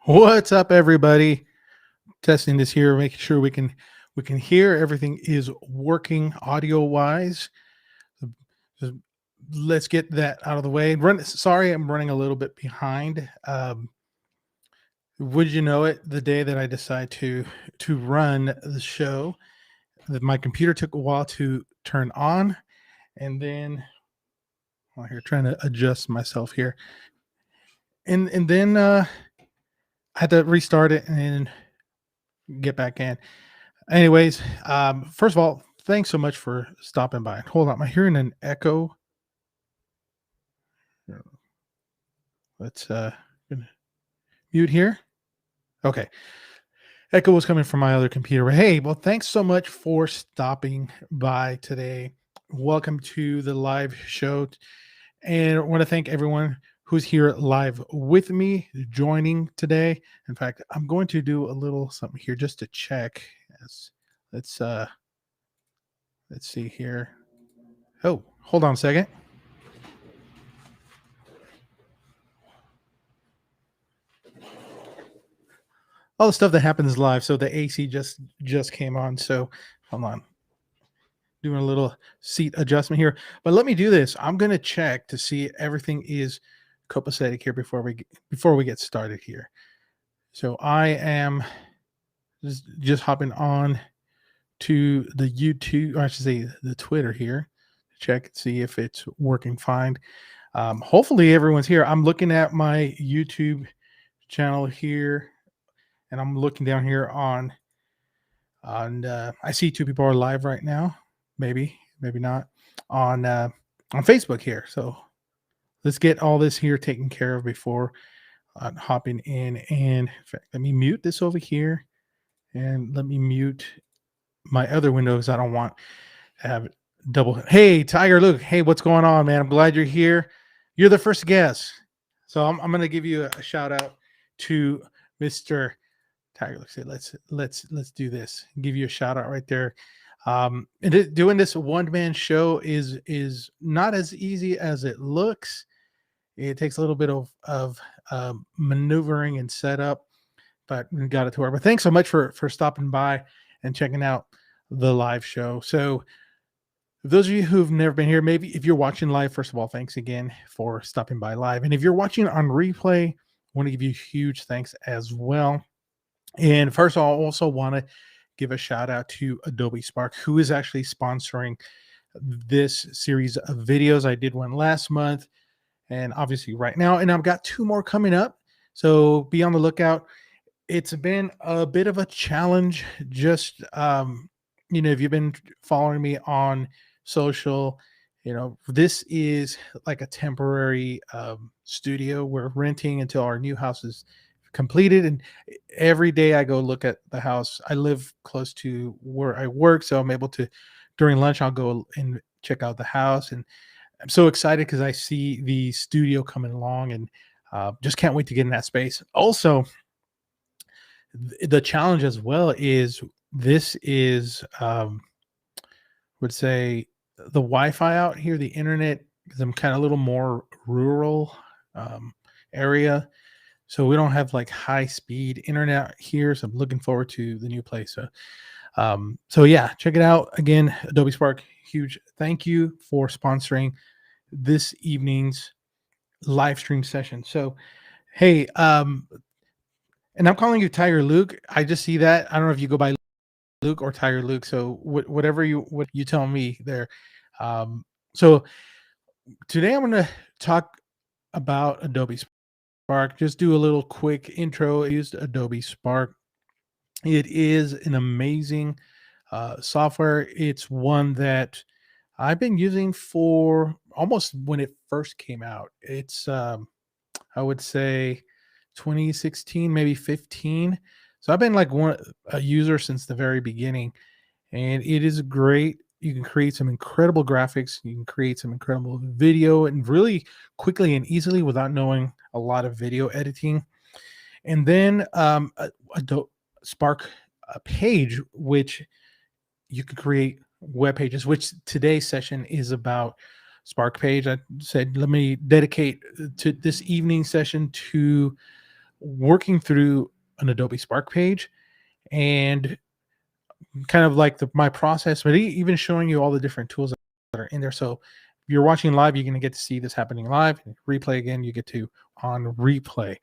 What's up, everybody? Testing this here, making sure we can hear everything is working audio wise. Let's get that out of the way. Sorry, I'm running a little bit behind. Would you know it? The day that I decide to run the show, that my computer took a while to turn on, and then here trying to adjust myself here, and then I had to restart it and get back in. Anyways, first of all, thanks so much for stopping by. Hold on, am I hearing an echo? Let's mute here. Okay, echo was coming from my other computer. But hey, well, thanks so much for stopping by today. Welcome to the live show, and I want to thank everyone who's here live with me joining today. In fact, I'm going to do a little something here just to check. Let's see here. Oh, hold on a second. All the stuff that happens live. So the AC just came on. So hold on. Doing a little seat adjustment here. But let me do this. I'm gonna check to see everything is copacetic here before we get started here. So I am just hopping on to the YouTube, or I should say the Twitter here, check and see if it's working fine. Hopefully everyone's here. I'm looking at my YouTube channel here, and I'm looking down here on I see two people are live right now, maybe not on Facebook here. So let's get all this here taken care of before hopping in. And in fact, let me mute this over here, and let me mute my other windows. I don't want to have double. Hey, Tiger Luke. Hey, what's going on, man? I'm glad you're here. You're the first guest, so I'm going to give you a shout out to Mr. Tiger Luke. Say, let's do this. Give you a shout out right there. Doing this one man show is not as easy as it looks. It takes a little bit of maneuvering and setup, but we got it to work. But thanks so much for stopping by and checking out the live show. So those of you who've never been here, maybe if you're watching live, first of all, thanks again for stopping by live. And if you're watching on replay, I want to give you huge thanks as well. And first, I also want to give a shout out to Adobe Spark, who is actually sponsoring this series of videos. I did one last month, and obviously right now, and I've got two more coming up. So be on the lookout. It's been a bit of a challenge. Just if you've been following me on social, this is like a temporary studio. We're renting until our new house is completed, and every day I go look at the house. I live close to where I work, so I'm able to, during lunch, I'll go and check out the house, and I'm so excited because I see the studio coming along, and just can't wait to get in that space. Also, the challenge as well is this is would say the Wi-Fi out here, the internet, because I'm kind of a little more rural area, so we don't have like high speed internet here. So I'm looking forward to the new place. So yeah, check it out again. Adobe Spark, huge thank you for sponsoring this evening's live stream session. So hey, and I'm calling you Tiger Luke. I just see that. I don't know if you go by Luke or Tiger Luke. So whatever what you tell me there. So today I'm going to talk about Adobe Spark. Just do a little quick intro. I used Adobe Spark. It is an amazing software. It's one that I've been using for almost when it first came out. It's I would say 2016, maybe 15. So I've been like a user since the very beginning, and it is great. You can create some incredible graphics. You can create some incredible video, and really quickly and easily without knowing a lot of video editing. And then Adobe Spark page, which you could create web pages, which today's session is about Spark page. I said, let me dedicate to this evening session to working through an Adobe Spark page and kind of like my process, but even showing you all the different tools that are in there. So if you're watching live, you're going to get to see this happening live. Replay again, you get to on replay.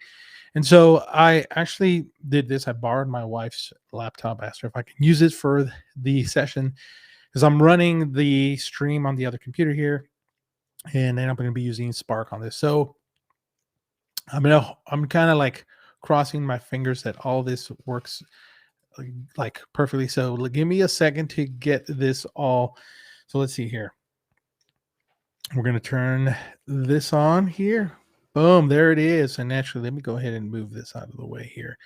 And so I actually did this. I borrowed my wife's laptop, asked her if I can use it for the session because I'm running the stream on the other computer here, and then I'm going to be using Spark on this. So I'm kind of like crossing my fingers that all this works like perfectly. So give me a second to get this all. So let's see here. We're going to turn this on here. Boom, there it is. And naturally, let me go ahead and move this out of the way here.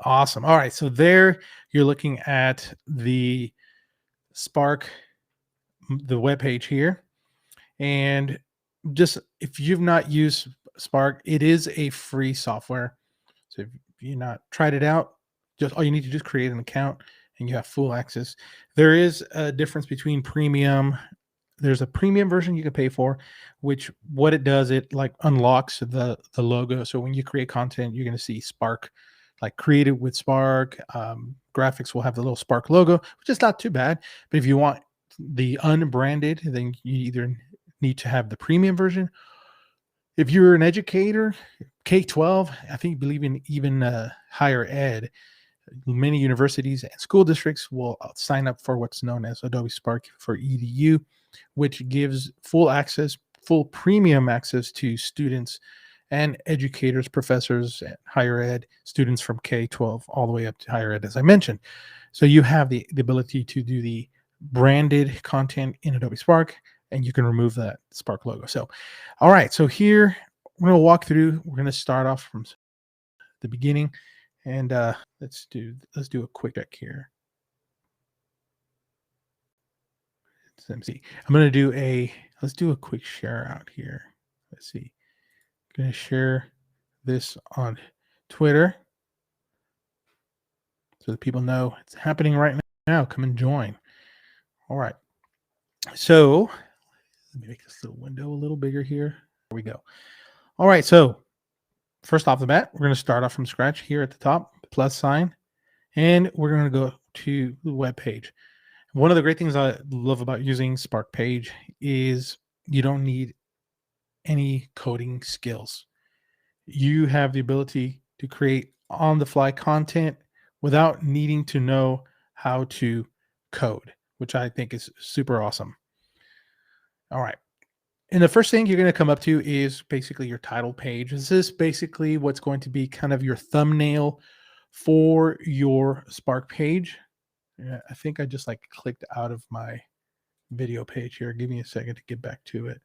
Awesome. All right, so there you're looking at the Spark, the web page here. And just if you've not used Spark, it is a free software. So if you've not tried it out, just all you need to do is create an account and you have full access. There is a difference between premium. There's a premium version you can pay for, which what it does, it like unlocks the logo. So when you create content, you're going to see Spark, like created with Spark. Graphics will have the little Spark logo, which is not too bad. But if you want the unbranded, then you either need to have the premium version. If you're an educator, K-12, I think believe in even higher ed, many universities and school districts will sign up for what's known as Adobe Spark for EDU, which gives full access, full premium access to students and educators, professors, and higher ed, students from K-12 all the way up to higher ed, as I mentioned. So you have the ability to do the branded content in Adobe Spark, and you can remove that Spark logo. So, all right, so here we're going to walk through. We're going to start off from the beginning, and let's do a quick check here. Let's see. I'm going to do let's do a quick share out here. Let's see. I'm going to share this on Twitter so that people know it's happening right now. Come and join. All right. So let me make this little window a little bigger here. There we go. All right. So first off the bat, we're going to start off from scratch here at the top, plus sign, and we're going to go to the web page. One of the great things I love about using Spark Page is you don't need any coding skills. You have the ability to create on-the-fly content without needing to know how to code, which I think is super awesome. All right. And the first thing you're going to come up to is basically your title page. This is basically what's going to be kind of your thumbnail for your Spark page. Yeah, I think I just like clicked out of my video page here. Give me a second to get back to it.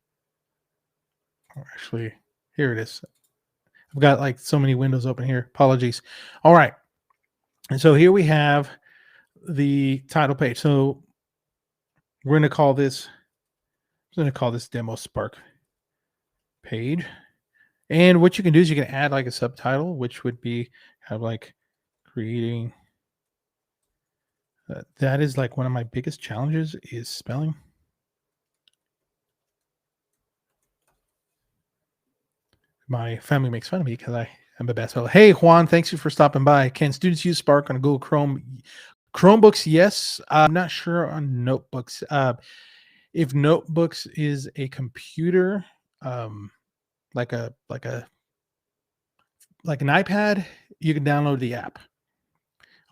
Oh, actually, here it is. I've got like so many windows open here. Apologies. All right. And so here we have the title page. So we're going to call this, demo Spark page. And what you can do is you can add like a subtitle, which would be kind of like creating. That is like one of my biggest challenges is spelling. My family makes fun of me because I am a bad speller. Hey, Juan, thanks you for stopping by. Can students use Spark on Google Chrome? Chromebooks, yes. I'm not sure on notebooks. If notebooks is a computer, like an iPad, you can download the app.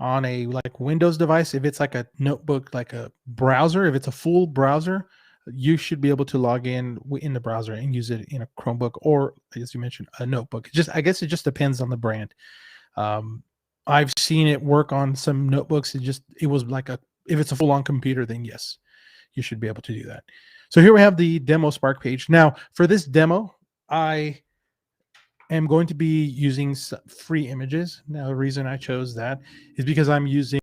On a like Windows device, if it's like a notebook, like a browser, if it's a full browser, you should be able to log in the browser and use it in a Chromebook or, as you mentioned, a notebook. I guess it just depends on the brand. I've seen it work on some notebooks. It was like if it's a full-on computer, then yes, you should be able to do that. So here we have the demo Spark page. Now for this demo, I am going to be using free images. Now, the reason I chose that is because I'm using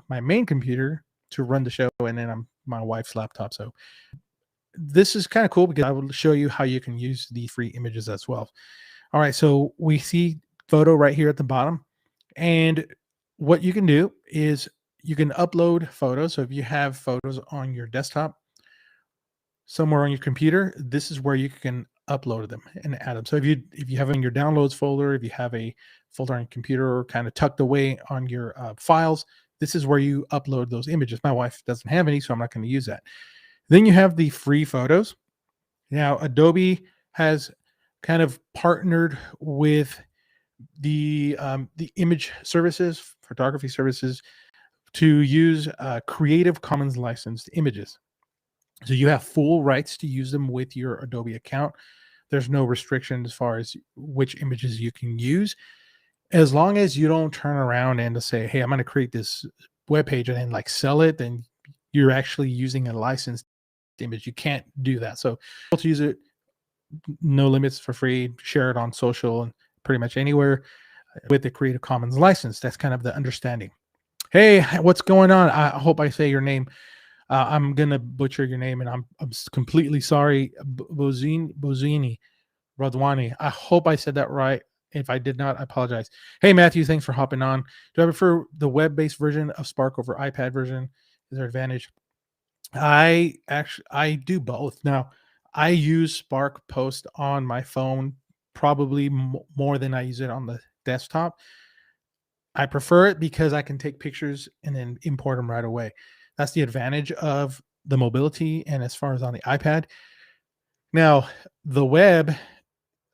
my main computer to run the show, and then I'm my wife's laptop. So this is kind of cool because I will show you how you can use the free images as well. All right, so we see photo right here at the bottom. And what you can do is you can upload photos. So if you have photos on your desktop, somewhere on your computer, this is where you can upload them and add them. So if you have them in your downloads folder, if you have a folder on your computer or kind of tucked away on your files, this is where you upload those images. My wife doesn't have any, so I'm not going to use that. Then you have the free photos. Now, Adobe has kind of partnered with the image services, photography services, to use Creative Commons licensed images. So you have full rights to use them with your Adobe account. There's no restriction as far as which images you can use, as long as you don't turn around and to say, "Hey, I'm going to create this web page and then like sell it," then you're actually using a licensed image. You can't do that. So to use it, no limits, for free. Share it on social and pretty much anywhere with the Creative Commons license. That's kind of the understanding. Hey, what's going on? I hope I say your name. I'm gonna butcher your name, and I'm completely sorry. Bozini Radwani. I hope I said that right. If I did not, I apologize. Hey, Matthew, thanks for hopping on. Do I prefer the web-based version of Spark over iPad version? Is there advantage? I do both. Now, I use Spark Post on my phone probably more than I use it on the desktop. I prefer it because I can take pictures and then import them right away. That's the advantage of the mobility. And as far as on the iPad, now the web,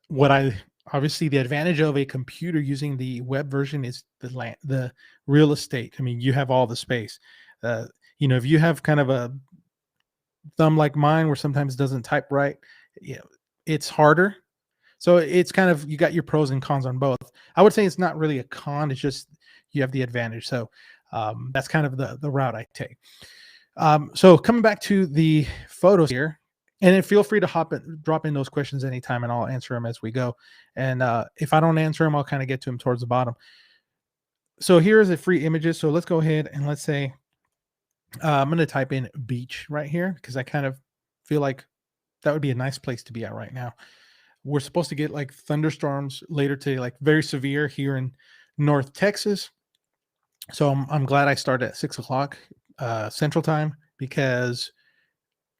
what I obviously the advantage of a computer using the web version is the real estate. I mean, you have all the space. Uh, if you have kind of a thumb like mine where sometimes it doesn't type right, it's harder. So it's kind of, you got your pros and cons on both. I would say it's not really a con. It's just you have the advantage. So that's kind of the route I take. So coming back to the photos here, and then feel free to drop in those questions anytime, and I'll answer them as we go. And if I don't answer them, I'll kind of get to them towards the bottom. So here's the free images. So let's go ahead and let's say I'm going to type in beach right here because I kind of feel like that would be a nice place to be at right now. We're supposed to get like thunderstorms later today, like very severe here in North Texas. So I'm glad I started at 6 o'clock Central Time, because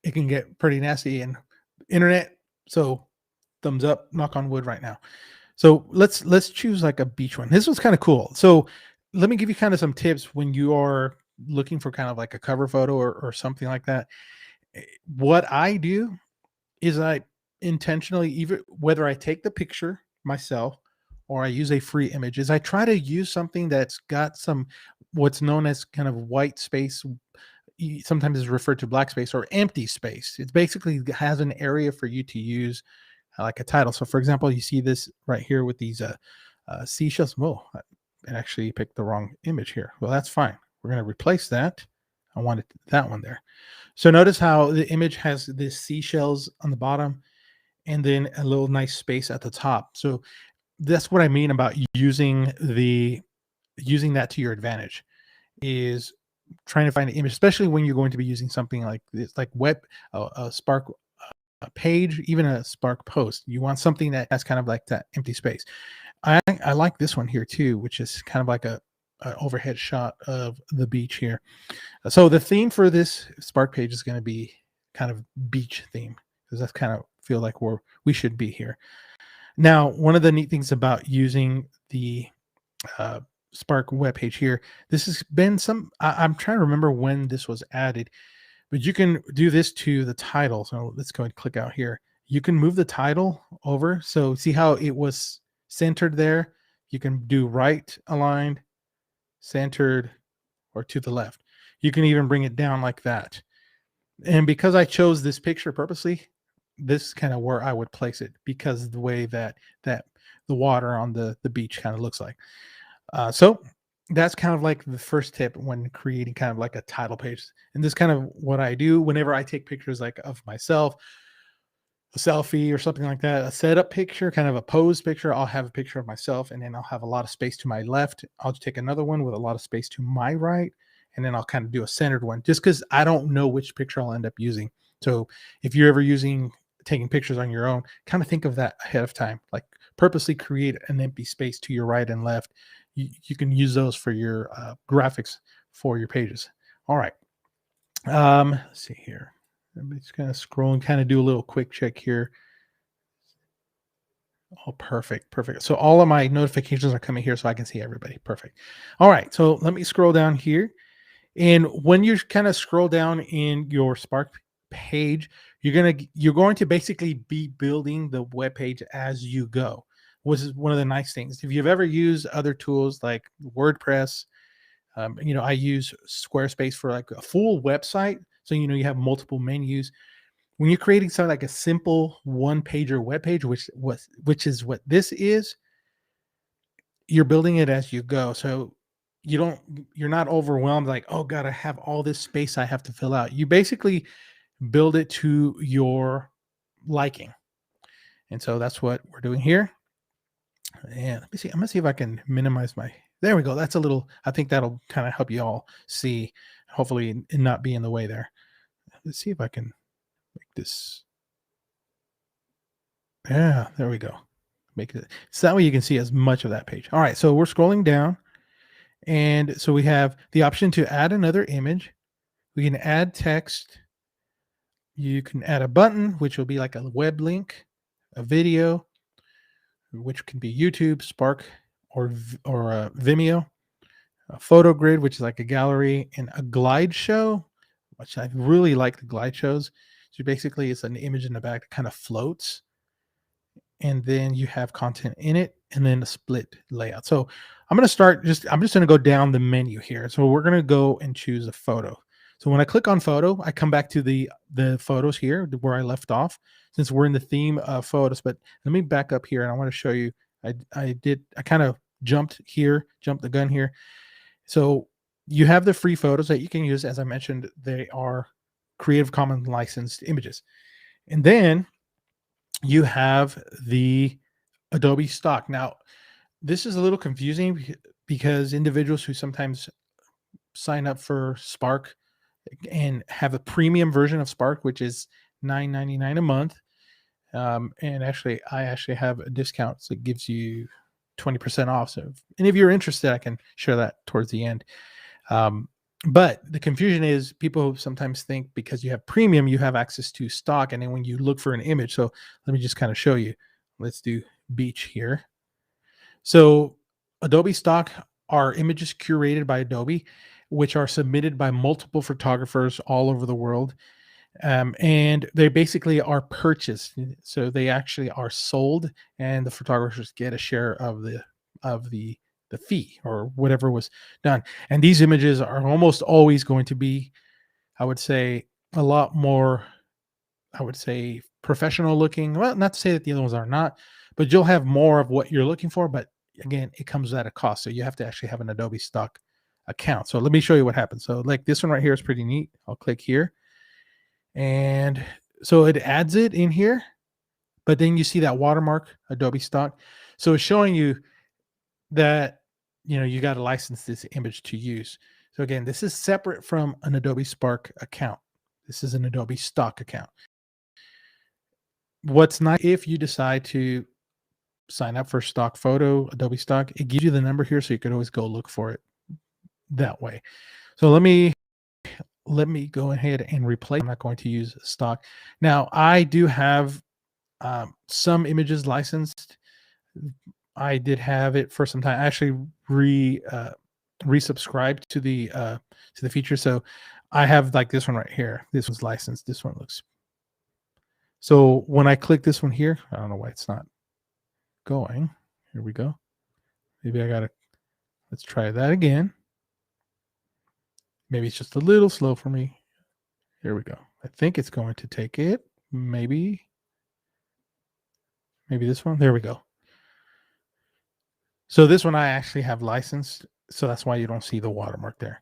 it can get pretty nasty in internet. So thumbs up, knock on wood right now. So let's choose like a beach one. This one's kind of cool. So let me give you kind of some tips when you are looking for kind of like a cover photo or something like that. What I do is I intentionally, even whether I take the picture myself or I use a free image, is I try to use something that's got some what's known as kind of white space. Sometimes is referred to black space or empty space. It basically has an area for you to use like a title. So for example, you see this right here with these seashells. Whoa, I actually picked the wrong image here. Well, that's fine. We're going to replace that. I wanted that one there. So notice how the image has this seashells on the bottom and then a little nice space at the top. So that's what I mean about using that to your advantage, is trying to find an image, especially when you're going to be using something like this, like a Spark page, even a Spark post. You want something that's kind of like that empty space. I like this one here too, which is kind of like a overhead shot of the beach here. So the theme for this Spark page is going to be kind of beach theme, because that's kind of feel like we should be here. Now, one of the neat things about using the Spark web page here, this has been I'm trying to remember when this was added, but you can do this to the title. So let's go and click out here. You can move the title over. So see how it was centered there? You can do right aligned, centered, or to the left. You can even bring it down like that. And because I chose this picture purposely, this is kind of where I would place it, because of the way that the water on the beach kind of looks like. So that's kind of like the first tip when creating kind of like a title page. And this kind of what I do whenever I take pictures like of myself, a selfie or something like that, a setup picture, kind of a pose picture. I'll have a picture of myself, and then I'll have a lot of space to my left. I'll take another one with a lot of space to my right, and then I'll kind of do a centered one, just because I don't know which picture I'll end up using. So if you're ever taking pictures on your own, kind of think of that ahead of time. Like purposely create an empty space to your right and left. You can use those for your graphics for your pages. All right. Let's see here. I'm just kind of scroll and kind of do a little quick check here. Oh, perfect, perfect. So all of my notifications are coming here so I can see everybody. Perfect. All right, so let me scroll down here. And when you kind of scroll down in your Spark page, you're going to basically be building the web page as you go, which is one of the nice things. If you've ever used other tools like WordPress, I use Squarespace for like a full website. So you have multiple menus. When you're creating something like a simple one pager web page, which is what this is, you're building it as you go. So you're not overwhelmed like, oh God, I have all this space I have to fill out. You basically build it to your liking. And so that's what we're doing here. And let me see. I'm gonna see if I can minimize my, there we go. That's a little, I think that'll kind of help you all see, hopefully, and not be in the way there. Let's see if I can make this. Yeah, there we go. Make it so that way you can see as much of that page. All right, so we're scrolling down. And so we have the option to add another image. We can add text. You can add a button, which will be like a web link, a video, which can be YouTube, Spark, or Vimeo, a photo grid, which is like a gallery, and a Glideshow, which I really like the Glideshows. So basically, it's an image in the back that kind of floats, and then you have content in it, and then a split layout. So I'm just going to go down the menu here. So we're going to go and choose a photo. So when I click on photo, I come back to the photos here where I left off, since we're in the theme of photos. But let me back up here, and I want to show you. I kind of jumped the gun here. So you have the free photos that you can use. As I mentioned, they are Creative Commons licensed images. And then you have the Adobe Stock. Now, this is a little confusing because individuals who sometimes sign up for Spark and have a premium version of Spark, which is $9.99 a month. And actually, I actually have a discount that gives you 20% off. So if any of you are interested, I can share that towards the end. But the confusion is people sometimes think because you have premium, you have access to stock. And then when you look for an image, so let me just kind of show you. Let's do beach here. So Adobe Stock are images curated by Adobe, which are submitted by multiple photographers all over the world. And they basically are purchased. So they actually are sold, and the photographers get a share of the fee or whatever was done. And these images are almost always going to be, I would say, a lot more, I would say, professional looking. Well, not to say that the other ones are not, but you'll have more of what you're looking for. But again, it comes at a cost. So you have to actually have an Adobe Stock account. So let me show you what happens. So like this one right here is pretty neat. I'll click here. And so it adds it in here, but then you see that watermark, Adobe Stock. So it's showing you that, you got to license this image to use. So again, this is separate from an Adobe Spark account. This is an Adobe Stock account. What's nice, if you decide to sign up for stock photo, Adobe Stock, it gives you the number here, so you could always go look for it that way. So let me go ahead and replace. I'm not going to use stock. Now, I do have some images licensed. I did have it for some time. I actually resubscribed to the feature. So I have like this one right here. This was licensed. This one looks. So when I click this one here, I don't know why it's not going. Here we go. Maybe let's try that again. Maybe it's just a little slow for me. Here we go. I think it's going to take it. Maybe this one. There we go. So this one I actually have licensed. So that's why you don't see the watermark there.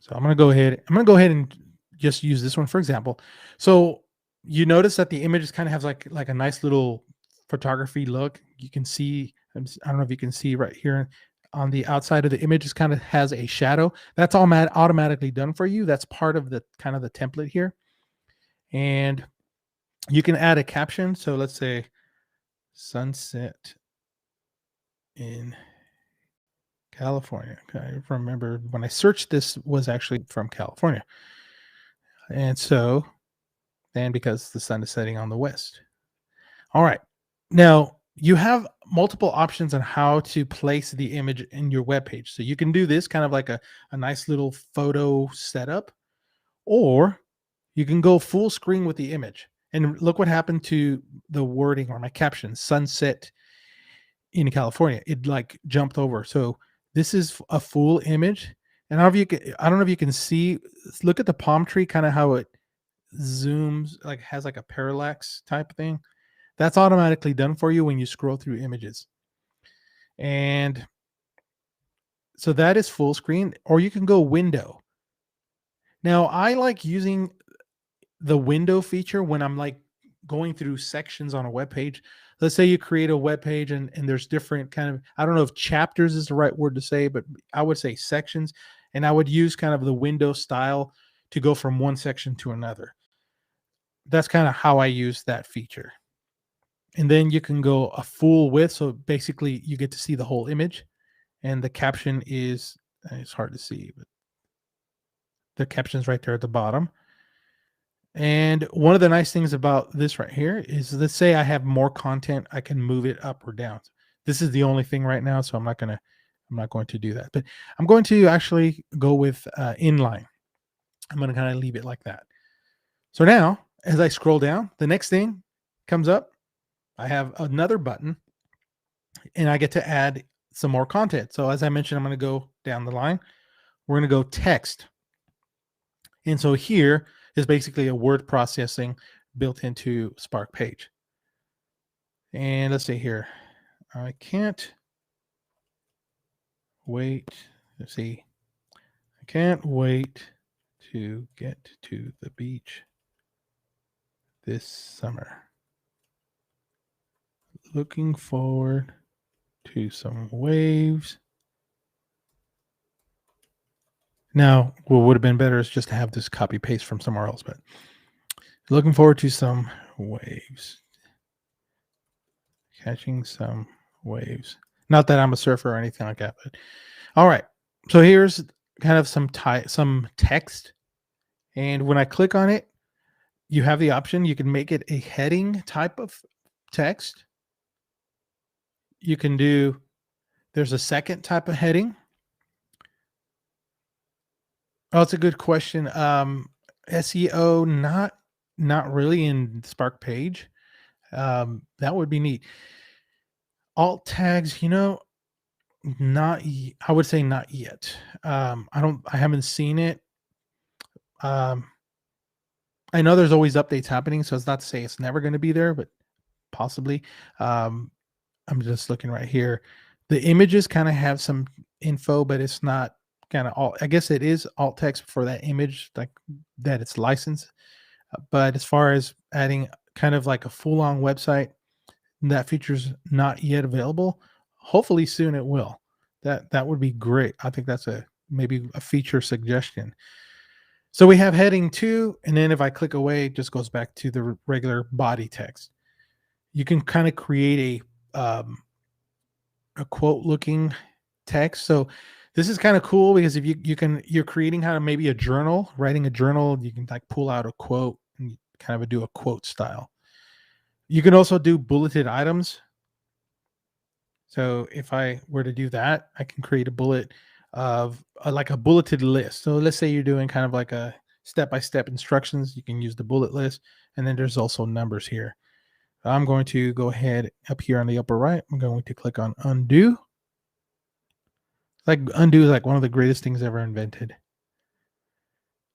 So I'm going to go ahead and just use this one for example. So you notice that the image kind of has like a nice little photography look. You can see, I don't know if you can see right here on the outside of the image, it kind of has a shadow. That's all automatically done for you. That's part of the kind of the template here. And you can add a caption. So let's say sunset in California. I remember when I searched, this was actually from California. And so then because the sun is setting on the west. All right. Now you have multiple options on how to place the image in your web page. So you can do this kind of like a nice little photo setup, or you can go full screen with the image. And look what happened to the wording or my caption, sunset in California. It like jumped over. So this is a full image. And I don't know if you can see, look at the palm tree, kind of how it zooms, like has like a parallax type thing. That's automatically done for you when you scroll through images. And so that is full screen, or you can go window. Now, I like using the window feature when I'm like going through sections on a web page. Let's say you create a web page and there's different kind of, I don't know if chapters is the right word to say, but I would say sections. And I would use kind of the window style to go from one section to another. That's kind of how I use that feature. And then you can go a full width. So basically you get to see the whole image, and the caption is, it's hard to see, but the caption's right there at the bottom. And one of the nice things about this right here is, let's say I have more content, I can move it up or down. This is the only thing right now, so I'm not going to do that. But I'm going to actually go with inline. I'm going to kind of leave it like that. So now, as I scroll down, the next thing comes up. I have another button, and I get to add some more content. So as I mentioned, I'm going to go down the line. We're going to go text. And so here is basically a word processing built into Spark page. And let's see here. I can't wait. Let's see. I can't wait to get to the beach this summer. Looking forward to some waves. Now, what would have been better is just to have this copy paste from somewhere else, but looking forward to some waves. Catching some waves. Not that I'm a surfer or anything like that, but all right. So here's kind of some text. And when I click on it, you have the option. You can make it a heading type of text. You can do, there's a second type of heading. Oh, it's a good question. SEO, not really in Spark page. That would be neat. Alt tags, I would say not yet. I haven't seen it. I know there's always updates happening, so it's not to say it's never going to be there, but possibly. I'm just looking right here. The images kind of have some info, but it's not kind of all. I guess it is alt text for that image, like that it's licensed. But as far as adding kind of like a full-on website, that feature's not yet available. Hopefully soon it will. That would be great. I think that's maybe a feature suggestion. So we have heading 2, and then if I click away, it just goes back to the regular body text. You can kind of create a quote looking text. So this is kind of cool because if you're creating kind of maybe a journal, writing a journal, you can like pull out a quote and kind of do a quote style. You can also do bulleted items. So if I were to do that, I can create a bullet of like a bulleted list. So let's say you're doing kind of like a step-by-step instructions. You can use the bullet list. And then there's also numbers here. I'm going to go ahead up here on the upper right. I'm going to click on undo. Like undo is like one of the greatest things ever invented.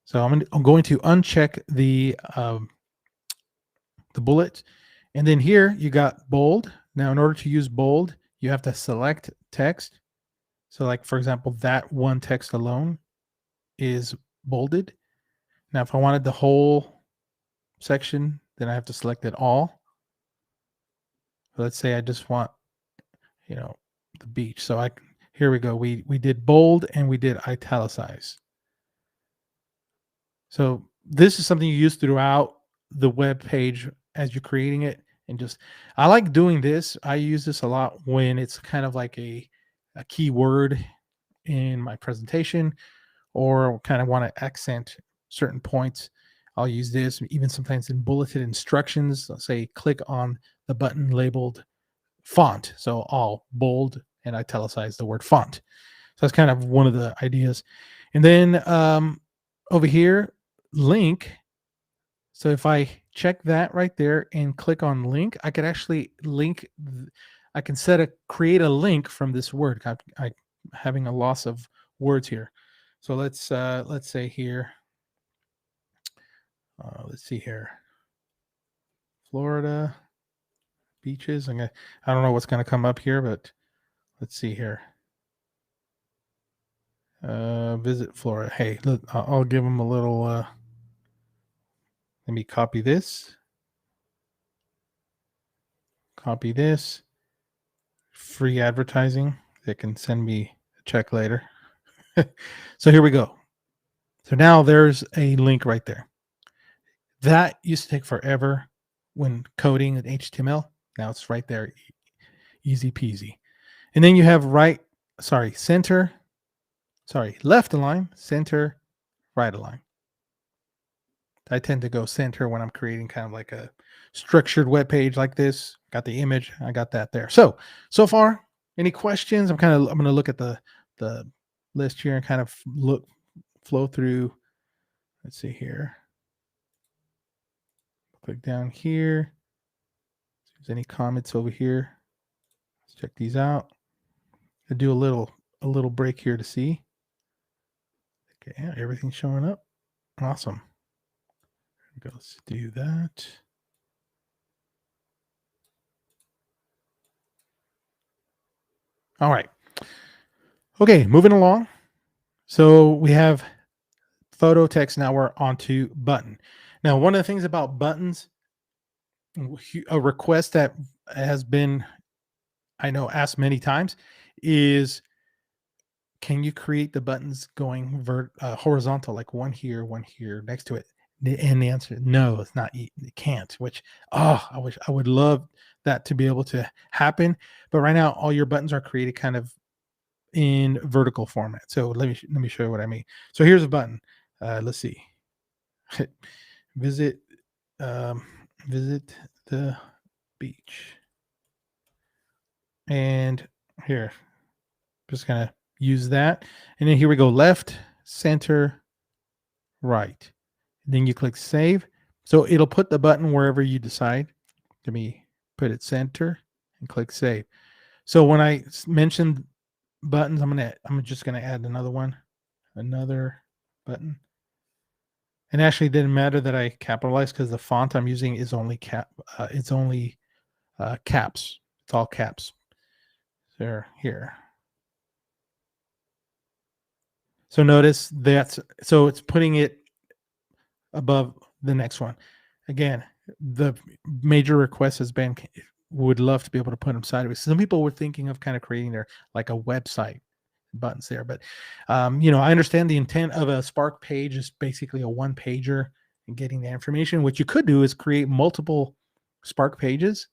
So I'm going to uncheck the bullet. And then here you got bold. Now in order to use bold, you have to select text. So like, for example, that one text alone is bolded. Now, if I wanted the whole section, then I have to select it all. Let's say I just want, the beach. So here we go. We did bold and we did italicize. So this is something you use throughout the web page as you're creating it. And I like doing this. I use this a lot when it's kind of like a keyword in my presentation, or kind of want to accent certain points. I'll use this even sometimes in bulleted instructions. Let's say click on the button labeled font. So I'll bold and italicize the word font. So that's kind of one of the ideas. And then over here, link. So if I check that right there and click on link, I could actually link. I can create a link from this word. I'm having a loss of words here. So let's say here. Let's see here. Florida beaches. I don't know what's going to come up here, but let's see here. Visit Florida. Hey, look, I'll give them a little. Let me copy this. Copy this. Free advertising. They can send me a check later. So here we go. So now there's a link right there. That used to take forever when coding in HTML. Now it's right there. Easy peasy. And then you have left align, center, right align. I tend to go center when I'm creating kind of like a structured web page like this. Got the image, I got that there. So far, any questions? I'm going to look at the list here and kind of flow through. Let's see here. Click down here. If there's any comments over here, let's check these out. I'll do a little break here to see. Okay, yeah, everything's showing up. Awesome. Let's do that. All right. Okay, moving along. So we have photo, text. Now we're onto button. Now, one of the things about buttons, a request that has been, I know, asked many times is, can you create the buttons going horizontal, like one here next to it? And the answer, no, it's not. It can't. Which, I would love that to be able to happen. But right now, all your buttons are created kind of in vertical format. So let me show you what I mean. So here's a button. Let's see. Visit the beach. And here, just gonna use that. And then here we go, left, center, right. Then you click save. So it'll put the button wherever you decide. Let me put it center and click save. So when I mentioned buttons, I'm just gonna add another button. And actually, it didn't matter that I capitalized because the font I'm using is only caps. It's all caps. There, here. So notice so it's putting it above the next one. Again, the major request has been, would love to be able to put them sideways. Some people were thinking of kind of creating like a website buttons there, but I understand the intent of a Spark page is basically a one pager and getting the information. What you could do is create multiple Spark pages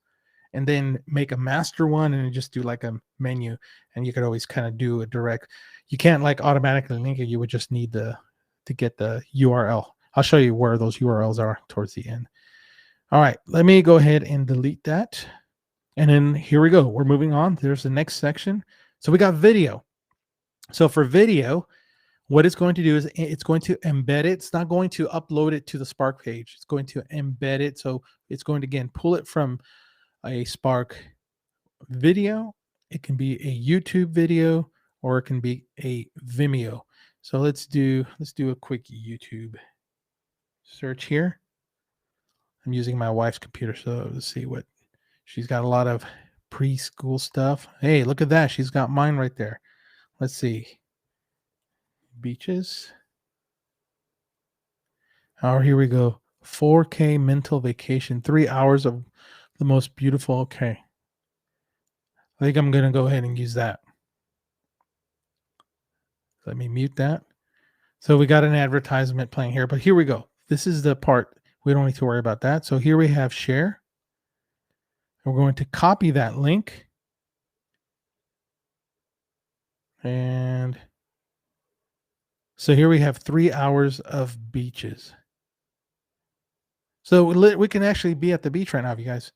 and then make a master one and just do like a menu, and you could always kind of do a direct. You can't like automatically link it. You would just need to get the URL. I'll show you where those URLs are towards the end. All right, let me go ahead and delete that. And then here we go. We're moving on. There's the next section. So we got video. So for video, what it's going to do is it's going to embed it. It's not going to upload it to the Spark page. It's going to embed it. So it's going to, again, pull it from a Spark video. It can be a YouTube video, or it can be a Vimeo. So let's do a quick YouTube search here. I'm using my wife's computer, so let's see what she's got. A lot of preschool stuff. Hey, look at that. She's got mine right there. Let's see. Beaches. Oh, here we go. 4K mental vacation. 3 hours of the most beautiful. Okay. I think I'm going to go ahead and use that. Let me mute that. So we got an advertisement playing here, but here we go. This is the part. We don't need to worry about that. So here we have share. We're going to copy that link. And so here we have 3 hours of beaches. So we can actually be at the beach right now, if you guys.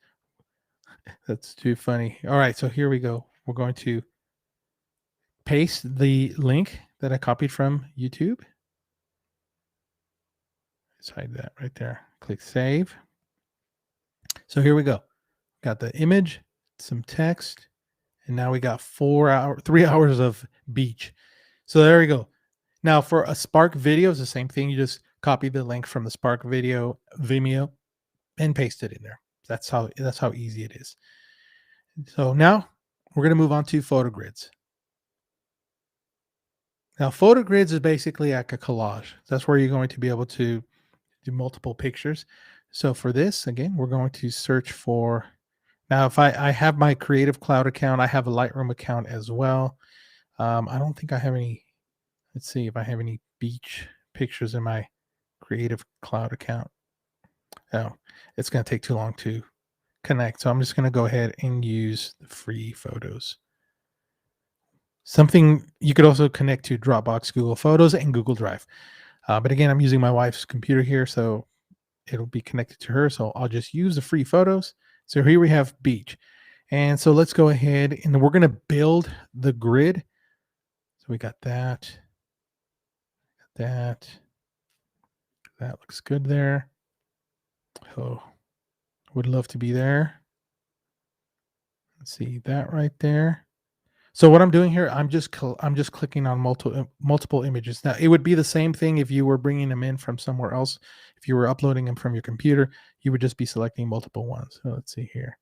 That's too funny. All right, so here we go. We're going to paste the link that I copied from YouTube. Let's hide that right there. Click save. So here we go. Got the image, some text, and now we got 3 hours of beach. So there we go. Now for a Spark video, it's the same thing. You just copy the link from the Spark video Vimeo and paste it in there. That's how easy it is. So now we're going to move on to photo grids. Now photo grids is basically like a collage. That's where you're going to be able to do multiple pictures. So for this, again, we're going to search for, now if I have my Creative Cloud account, I have a Lightroom account as well. I don't think I have any, let's see if I have any beach pictures in my Creative Cloud account. Oh, it's going to take too long to connect. So I'm just going to go ahead and use the free photos. Something you could also connect to Dropbox, Google Photos, and Google Drive. But again, I'm using my wife's computer here, so it'll be connected to her. So I'll just use the free photos. So here we have beach. And so let's go ahead and we're going to build the grid. So we got that. That looks good there. Oh, would love to be there. Let's see that right there. So what I'm doing here, I'm just clicking on multiple images. Now it would be the same thing if you were bringing them in from somewhere else. If you were uploading them from your computer, you would just be selecting multiple ones. So let's see here.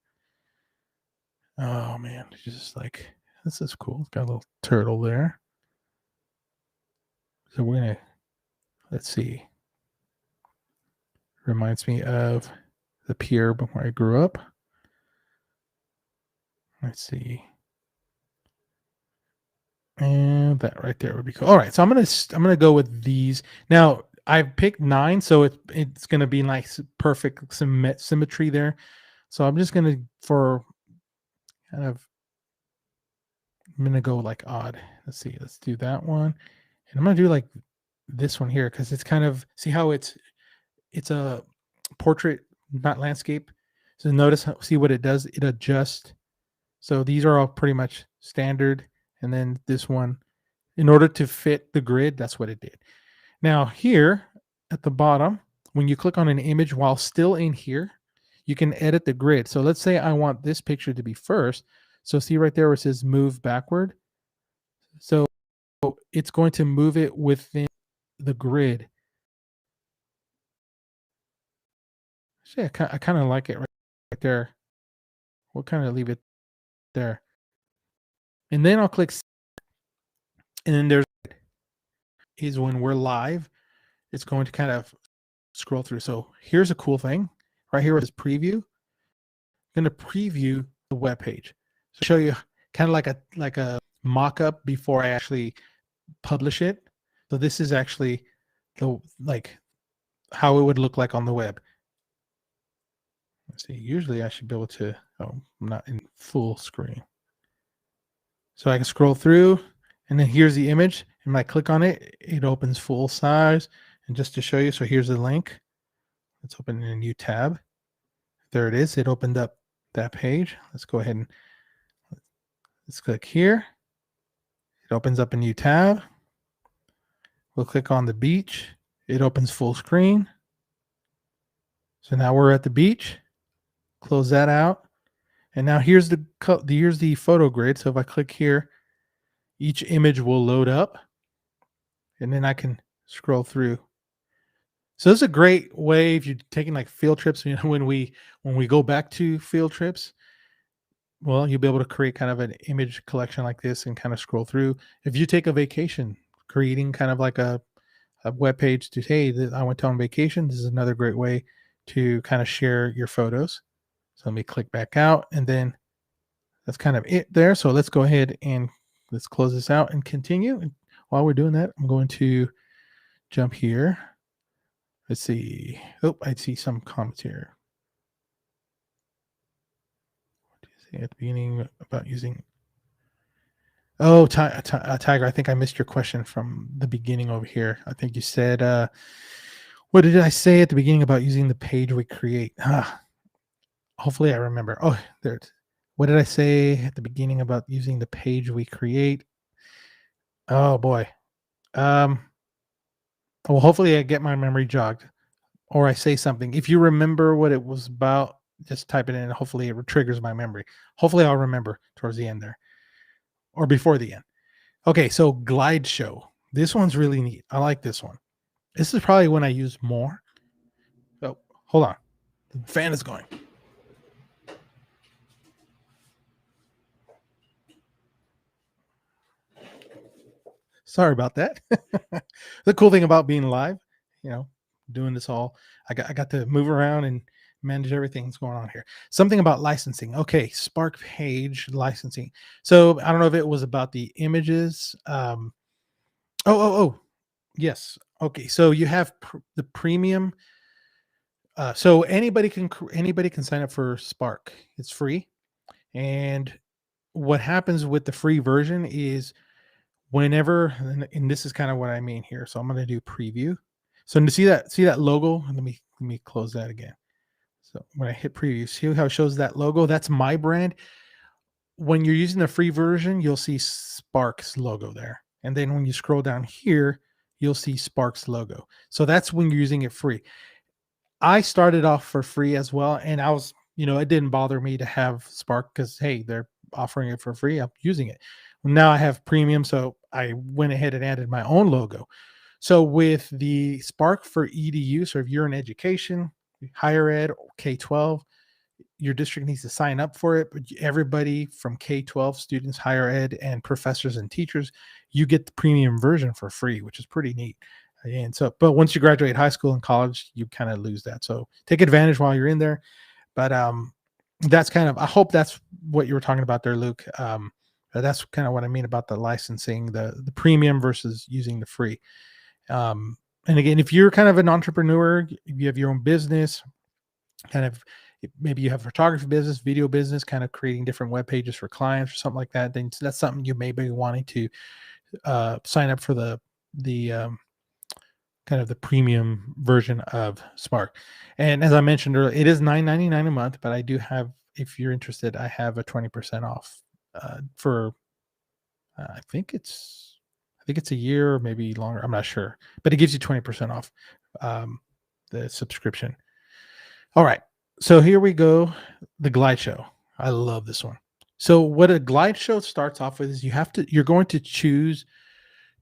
Oh man, it's just like, this is cool. It's got a little turtle there. So we're gonna, let's see. Reminds me of the pier where I grew up. Let's see. And that right there would be cool. All right, so I'm gonna go with these. Now I've picked 9, so it's gonna be nice, perfect symmetry there. So I'm just gonna, for kind of, I'm gonna go like odd. Let's see. Let's do that one, and I'm gonna do like this one here because it's kind of, see how it's a portrait, not landscape. So notice, see what it does. It adjusts. So these are all pretty much standard. And then this one, in order to fit the grid, that's what it did. Now here at the bottom, when you click on an image while still in here, you can edit the grid. So let's say I want this picture to be first. So see right there where it says move backward. So it's going to move it within the grid. Actually, I kind of like it right there. We'll kind of leave it there. And then I'll click, and then there's is when we're live, it's going to kind of scroll through. So here's a cool thing right here. Is preview. I'm going to preview the web page. So show you kind of like a mock-up before I actually publish it. So this is actually the how it would look like on the web. Let's see. Usually I should be able to. Oh, I'm not in full screen. So I can scroll through, and then here's the image. And when I click on it, it opens full size. And just to show you, so here's the link. Let's open in a new tab. There it is. It opened up that page. Let's go ahead and let's click here. It opens up a new tab. We'll click on the beach. It opens full screen. So now we're at the beach. Close that out. And now here's the photo grid. So if I click here, each image will load up, and then I can scroll through. So this is a great way if you're taking like field trips. You know, when we go back to field trips, well, you'll be able to create kind of an image collection like this and kind of scroll through. If you take a vacation, creating kind of like a web page to, hey, I went on vacation. This is another great way to kind of share your photos. So let me click back out, and then that's kind of it there. So let's go ahead and let's close this out and continue. And while we're doing that, I'm going to jump here. Let's see. Oh, I see some comments here. What do you say at the beginning about using? Oh, Tiger, I think I missed your question from the beginning over here. I think you said, what did I say at the beginning about using the page we create? hopefully I remember. Oh, there. What did I say at the beginning about using the page we create? Oh boy. Um, well, hopefully I get my memory jogged or I say something. If you remember what it was about, just type it in and hopefully it triggers my memory. Hopefully I'll remember towards the end there or before the end. Okay, so Glideshow. This one's really neat. I like this one. This is probably when I use more. Oh, hold on. The fan is going. Sorry about that. The cool thing about being live, you know, doing this all, I got to move around and manage everything that's going on here. Something about licensing. Okay, Spark page licensing. So I don't know if it was about the images. Oh. Yes. Okay. So you have the premium. So anybody can sign up for Spark. It's free. And what happens with the free version is whenever, and this is kind of what I mean here. So I'm going to do preview. So to see that logo, let me close that again. So when I hit preview, see how it shows that logo? That's my brand. When you're using the free version, you'll see Spark's logo there. And then when you scroll down here, you'll see Spark's logo. So that's when you're using it free. I started off for free as well. And I was, it didn't bother me to have Spark because, hey, they're offering it for free. I'm using it. Now I have premium. So I went ahead and added my own logo. So with the Spark for EDU, so if you're in education, higher ed, K-12, your district needs to sign up for it, but everybody from K-12 students, higher ed, and professors and teachers, you get the premium version for free, which is pretty neat. And so, but once you graduate high school and college, you kind of lose that. So take advantage while you're in there. But that's kind of, I hope that's what you were talking about there, Luke. That's kind of what I mean about the licensing, the premium versus using the free. And again, if you're kind of an entrepreneur, if you have your own business, kind of maybe you have a photography business, video business, kind of creating different web pages for clients or something like that, then that's something you may be wanting to sign up for the kind of the premium version of Spark. And as I mentioned earlier, it is $9.99 a month, but I do have, if you're interested, I have a 20% off for I think it's a year or maybe longer. I'm not sure, but it gives you 20% off the subscription. All right. So here we go. The Glideshow. I love this one. So what a Glideshow starts off with is you're going to choose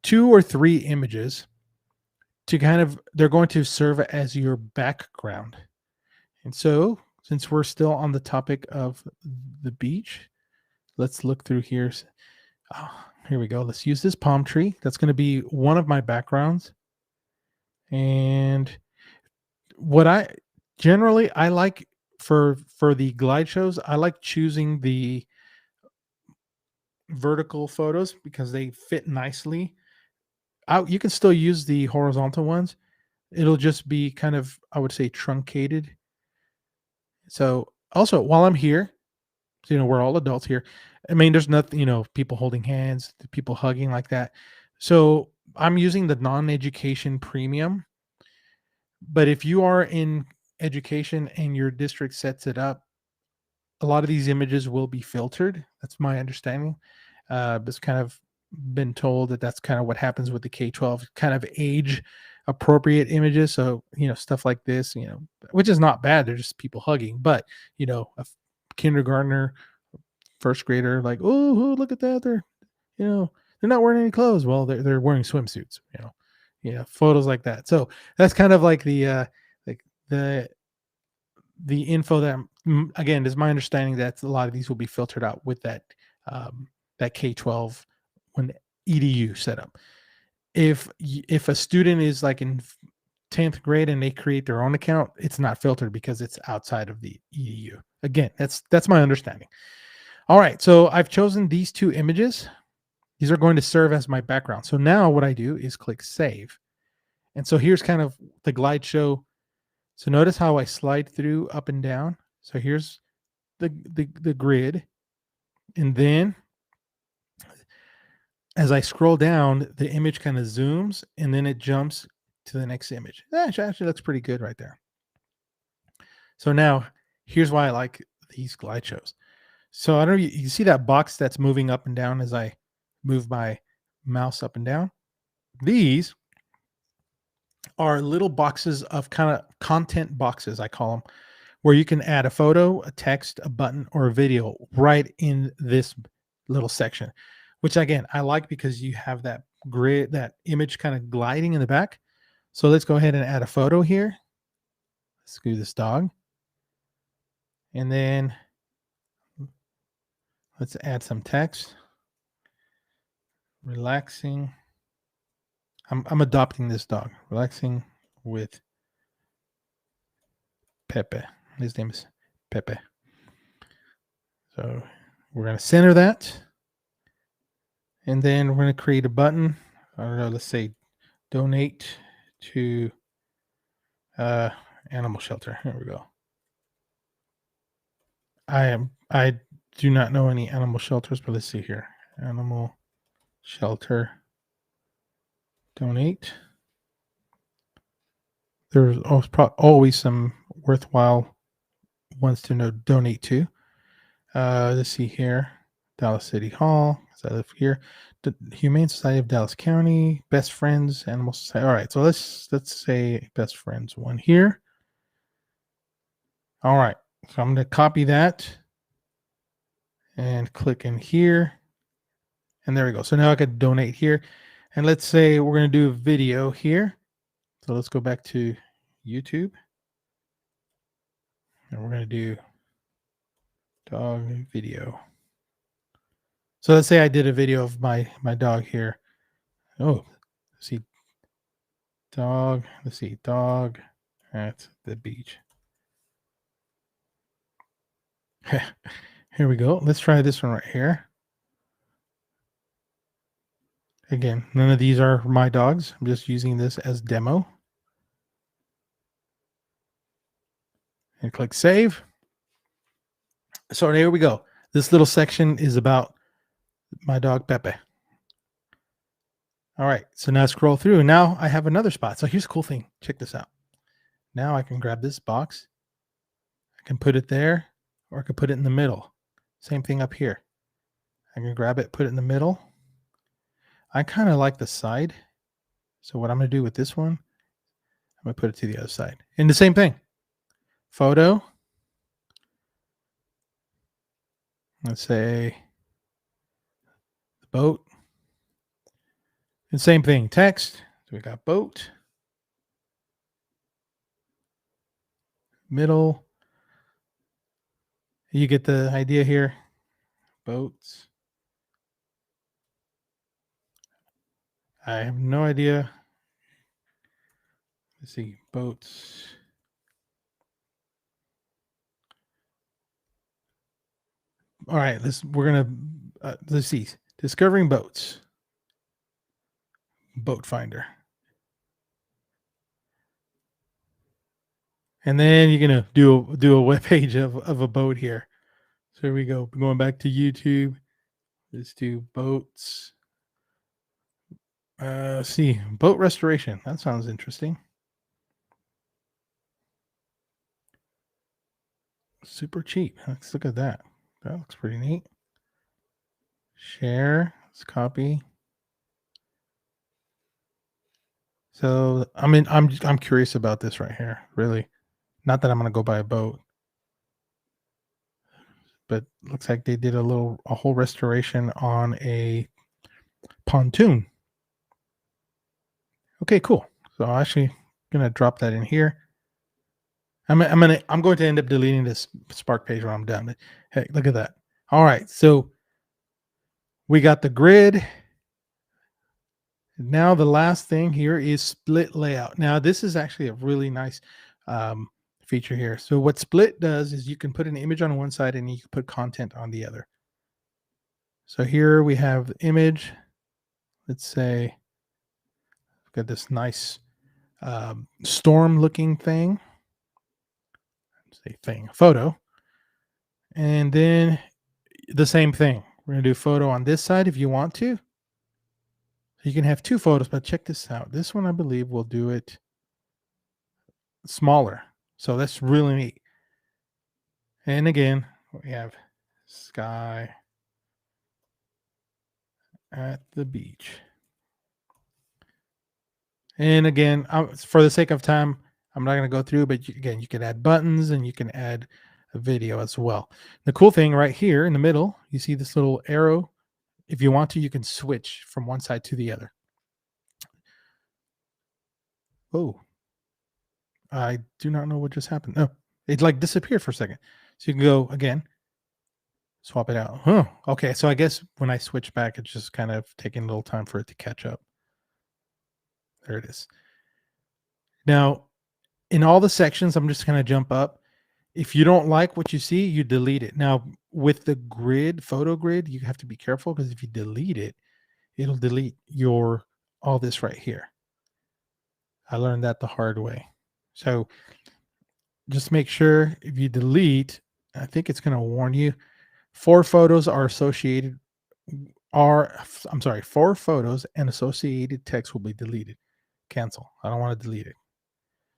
2 or 3 images they're going to serve as your background. And so since we're still on the topic of the beach, let's look through here. Oh, here we go. Let's use this palm tree. That's going to be one of my backgrounds. And what I like for the Glideshows, I like choosing the vertical photos because they fit nicely. You can still use the horizontal ones. It'll just be kind of, I would say, truncated. So also while I'm here, we're all adults here. I mean, there's nothing, people holding hands, people hugging like that. So I'm using the non-education premium. But if you are in education and your district sets it up, a lot of these images will be filtered. That's my understanding. It's kind of been told that that's kind of what happens with the K-12 kind of age appropriate images. So, stuff like this, which is not bad. They're just people hugging, but, a kindergartner, first grader, like, oh, look at that. They're not wearing any clothes. Well, they're wearing swimsuits, photos like that. So that's kind of like the info that, again, is my understanding that a lot of these will be filtered out with that K-12 when EDU setup. If a student is like in 10th grade and they create their own account, it's not filtered because it's outside of the EDU. Again, that's my understanding. All right, so I've chosen these 2 images. These are going to serve as my background. So now what I do is click save. And so here's kind of the Glideshow. So notice how I slide through up and down. So here's the grid. And then as I scroll down, the image kind of zooms and then it jumps to the next image. That actually looks pretty good right there. So now Here's why I like these glide shows. So I don't know, you see that box that's moving up and down as I move my mouse up and down? These are little boxes of kind of content boxes, I call them, where you can add a photo, a text, a button, or a video right in this little section, which again, I like because you have that grid, that image kind of gliding in the back. So let's go ahead and add a photo here. Let's do this dog. And then let's add some text. Relaxing. I'm adopting this dog. Relaxing with Pepe. His name is Pepe. So we're going to center that. And then we're going to create a button. I don't know, let's say donate to animal shelter. Here we go. I do not know any animal shelters, but let's see here. Animal shelter. Donate. There's always some worthwhile ones to know donate to. Let's see here. Dallas City Hall. I live here. The Humane Society of Dallas County. Best Friends Animal Society. All right, so let's say Best Friends one here. All right, so I'm going to copy that and click in here, and there we go. So now I could donate here, and let's say we're going to do a video here. So let's go back to YouTube, and we're going to do dog video. So let's say I did a video of my dog here. Oh, let's see, dog. Let's see, dog at the beach. Here we go. Let's try this one right here. Again, none of these are my dogs. I'm just using this as demo. And click save. So there we go. This little section is about my dog Pepe. All right, so now scroll through. Now I have another spot. So here's a cool thing. Check this out. Now I can grab this box. I can put it there, or I can put it in the middle. Same thing up here. I can grab it, put it in the middle. I kind of like the side. So what I'm going to do with this one, I'm going to put it to the other side. And the same thing. Photo. Let's say the boat. And same thing. Text. So we got boat. Middle. You get the idea here. Boats. I have no idea. Let's see. Boats. All right, let's see. Discovering boats. Boat finder. And then you're gonna do a web page of a boat here. So here we go. Going back to YouTube. Let's do boats. See, boat restoration. That sounds interesting. Super cheap. Let's look at that. That looks pretty neat. Share. Let's copy. So I'm curious about this right here. Really, not that I'm gonna go buy a boat, but looks like they did a whole restoration on a pontoon. Okay, cool. So I'm actually gonna drop that in here. I'm going to end up deleting this Spark page when I'm done. But hey, look at that. All right, so we got the grid. Now the last thing here is split layout. Now this is actually a really nice feature here. So what split does is you can put an image on one side and you can put content on the other. So here we have the image. Let's say we've got this nice storm looking thing. Photo. And then the same thing. We're going to do photo on this side if you want to. You can have two photos, but check this out. This one, I believe, will do it smaller. So that's really neat. And again, we have sky at the beach. And again, for the sake of time, I'm not going to go through, but again, you can add buttons and you can add a video as well. The cool thing right here in the middle, you see this little arrow. If you want to, you can switch from one side to the other. Oh, I do not know what just happened. Oh, it like disappeared for a second. So you can go again, swap it out. Huh. Okay. So I guess when I switch back, it's just kind of taking a little time for it to catch up. There it is. Now, in all the sections, I'm just going to jump up. If you don't like what you see, you delete it. Now, with the grid, photo grid, you have to be careful because if you delete it, it'll delete all this right here. I learned that the hard way. So just make sure if you delete, I think it's going to warn you. 4 photos and associated text will be deleted. Cancel. I don't want to delete it.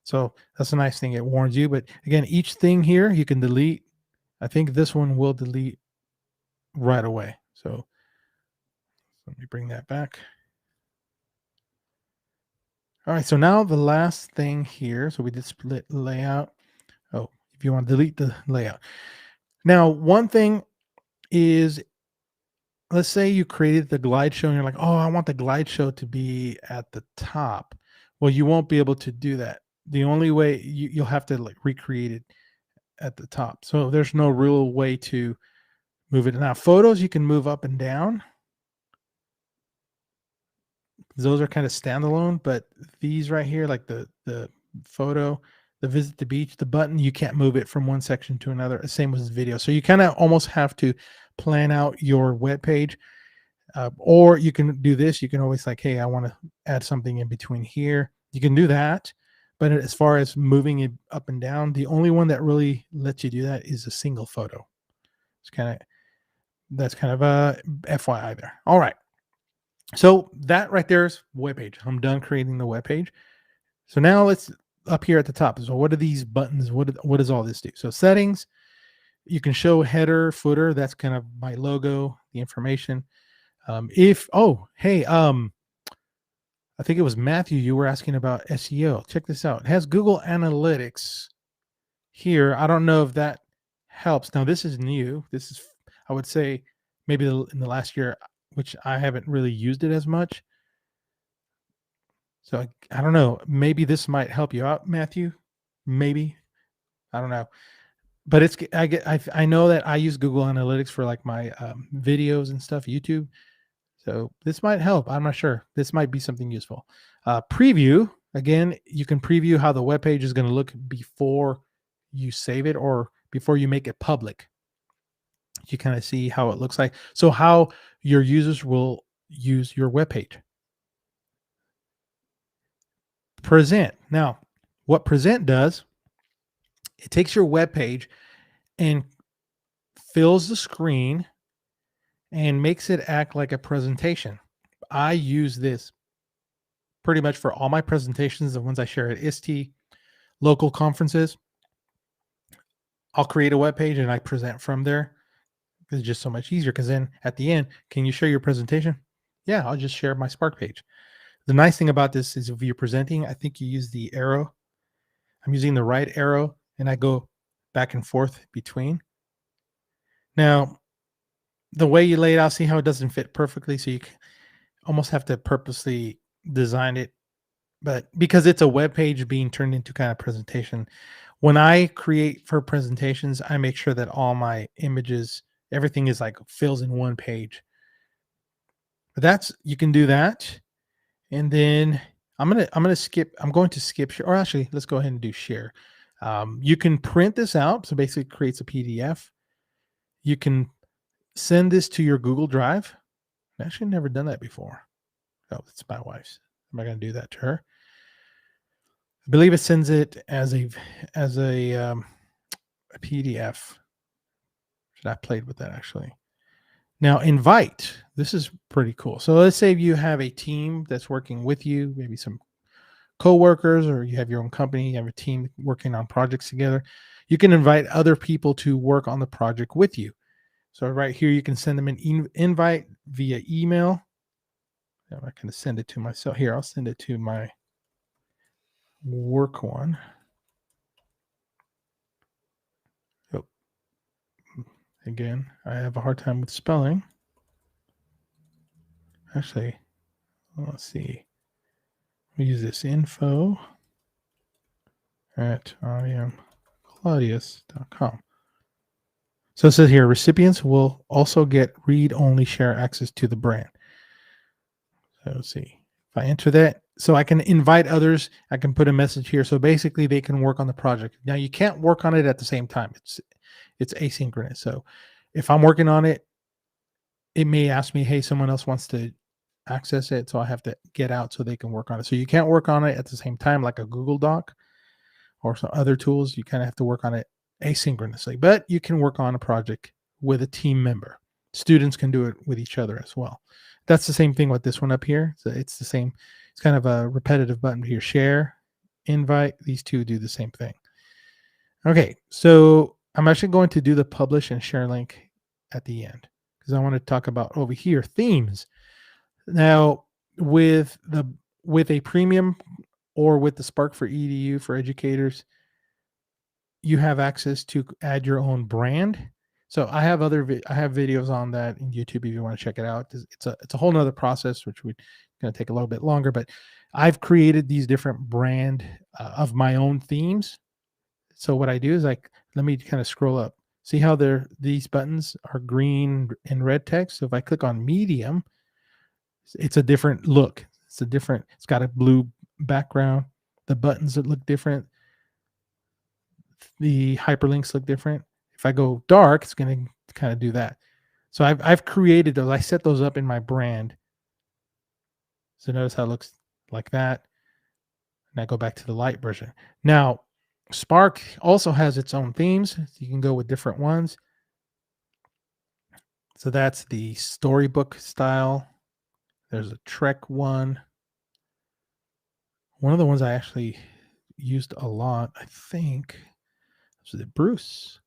So that's a nice thing. It warns you. But again, each thing here you can delete. I think this one will delete right away. So let me bring that back. All right. So now the last thing here. So we did split layout. Oh, if you want to delete the layout. Now, one thing is, let's say you created the Glideshow and you're like, oh, I want the Glideshow to be at the top. Well, you won't be able to do that. The only way you'll have to like recreate it at the top. So there's no real way to move it. Now, photos you can move up and down. Those are kind of standalone, but these right here, like the photo, the visit the beach, the button, you can't move it from one section to another. Same with video. So you kind of almost have to plan out your web page. Or you can do this. You can always like, hey, I want to add something in between here. You can do that. But as far as moving it up and down, the only one that really lets you do that is a single photo. That's kind of a FYI there. All right. So that right there is web page. I'm done creating the web page. So now let's up here at the top. So what are these buttons? What does all this do? So settings, you can show header, footer. That's kind of my logo, the information. I think it was Matthew, you were asking about SEO. Check this out. It has Google Analytics here. I don't know if that helps. Now, this is new. This is, I would say, maybe in the last year, which I haven't really used it as much. So I don't know. Maybe this might help you out, Matthew. Maybe. I don't know. But I know that I use Google Analytics for like my videos and stuff, YouTube. So this might help. I'm not sure. This might be something useful. Preview. Again, you can preview how the web page is going to look before you save it or before you make it public. You kind of see how it looks like. So how your users will use your web page. Present. Now, what present does, it takes your web page and fills the screen and makes it act like a presentation. I use this pretty much for all my presentations, the ones I share at ISTE, local conferences. I'll create a web page and I present from there. It's just so much easier because then at the end, can you share your presentation? Yeah, I'll just share my Spark page. The nice thing about this is if you're presenting, I think you use the arrow. I'm using the right arrow and I go back and forth between. Now, the way you lay it out, see how it doesn't fit perfectly. So you almost have to purposely design it. But because it's a web page being turned into kind of presentation, when I create for presentations, I make sure that all my images, everything is like fills in one page. But you can do that. And then I'm going to skip share, or actually let's go ahead and do share. You can print this out. So basically it creates a PDF. You can send this to your Google Drive. I've actually never done that before. Oh, it's my wife's. Am I going to do that to her? I believe it sends it as a PDF. I played with that actually. Now invite. This is pretty cool. So let's say you have a team that's working with you, maybe some coworkers, or you have your own company, you have a team working on projects together, you can invite other people to work on the project with you. So right here, you can send them an invite via email. I'm not going to send it to myself here. I'll send it to my work one. Oh, again, I have a hard time with spelling. Actually, let's see. We use this info at iamclaudius.com. So it says here, recipients will also get read-only share access to the brand. So let's see. If I enter that, so I can invite others, I can put a message here. So basically they can work on the project. Now you can't work on it at the same time. It's asynchronous. So if I'm working on it, it may ask me, hey, someone else wants to access it. So I have to get out so they can work on it. So you can't work on it at the same time like a Google Doc or some other tools. You kind of have to work on it asynchronously, but you can work on a project with a team member. Students can do it with each other as well. That's the same thing with this one up here. So it's the same. It's kind of a repetitive button here. Share, invite. These two do the same thing. Okay, so I'm actually going to do the publish and share link at the end because I want to talk about over here themes. Now, with a premium or with the Spark for EDU for educators, you have access to add your own brand. So I have videos on that in YouTube if you want to check it out. It's a whole nother process, which we're going to take a little bit longer, but I've created these different brand of my own themes. So what I do is let me kind of scroll up. See how these buttons are green and red text. So if I click on medium, it's a different look. It's got a blue background. The buttons that look different. The hyperlinks look different. If I go dark, it's going to kind of do that. So I've created those. I set those up in my brand. So notice how it looks like that. And I go back to the light version. Now, Spark also has its own themes. You can go with different ones. So that's the storybook style. There's a Trek one. One of the ones I actually used a lot, I think, was it Bruce?